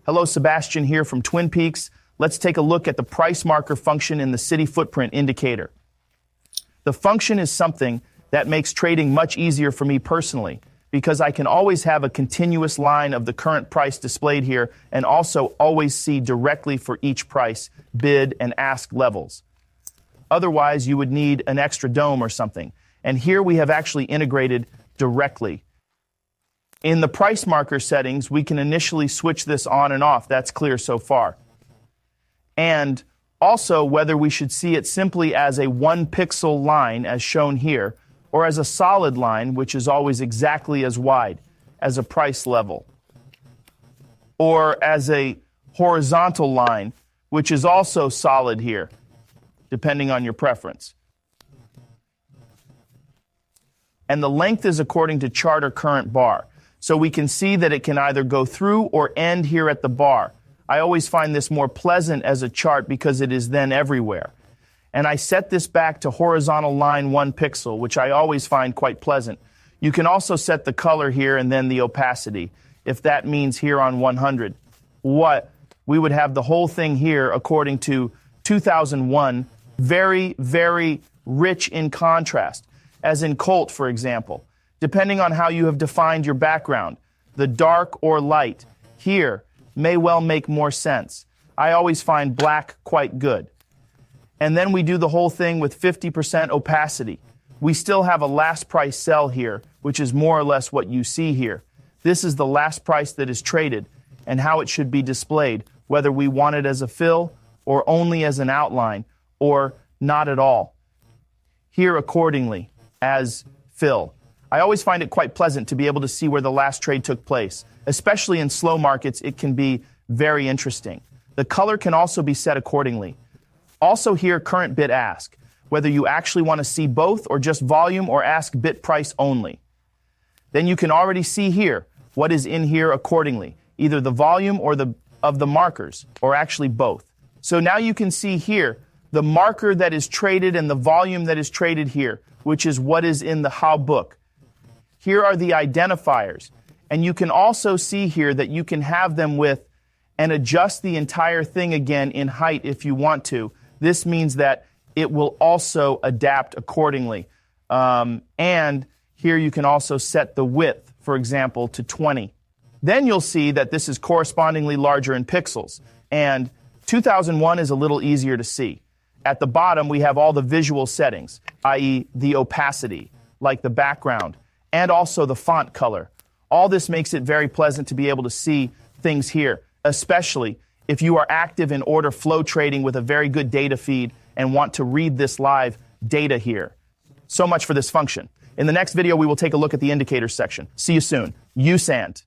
Hello, Sebastian here from Twin Peaks. Let's take a look at the Pricemarker function in the SidiFootprint indicator. The function is something that makes trading much easier for me personally, because I can always have a continuous line of the current price displayed here and also always see directly for each price, bid and ask levels. Otherwise, you would need an extra dome or something. And here we have actually integrated directly. In the Pricemarker settings, we can initially switch this on and off. That's clear so far. And also whether we should see it simply as a 1 pixel line as shown here, or as a solid line, which is always exactly as wide as a price level, or as a horizontal line, which is also solid here, depending on your preference. And the length is according to chart or current bar. So we can see that it can either go through or end here at the bar. I always find this more pleasant as a chart because it is then everywhere. And I set this back to horizontal line 1 pixel, which I always find quite pleasant. You can also set the color here and then the opacity, if that means here on 100. We would have the whole thing here according to 2001, very, very rich in contrast, as in Colt, for example. Depending on how you have defined your background, the dark or light here may well make more sense. I always find black quite good. And then we do the whole thing with 50% opacity. We still have a last price sell here, which is more or less what you see here. This is the last price that is traded and how it should be displayed, whether we want it as a fill or only as an outline or not at all. Here accordingly as fill. I always find it quite pleasant to be able to see where the last trade took place. Especially in slow markets, it can be very interesting. The color can also be set accordingly. Also here, current bid ask, whether you actually want to see both or just volume or ask bit price only. Then you can already see here what is in here accordingly, either the volume or of the markers, or actually both. So now you can see here the marker that is traded and the volume that is traded here, which is what is in the how book. Here are the identifiers, and you can also see here that you can have them with and adjust the entire thing again in height if you want to. This means that it will also adapt accordingly. And here you can also set the width, for example, to 20. Then you'll see that this is correspondingly larger in pixels, and 2001 is a little easier to see. At the bottom, we have all the visual settings, i.e. the opacity, like the background, and also the font color. All this makes it very pleasant to be able to see things here, especially if you are active in order flow trading with a very good data feed and want to read this live data here. So much for this function. In the next video, we will take a look at the indicators section. See you soon. You sand.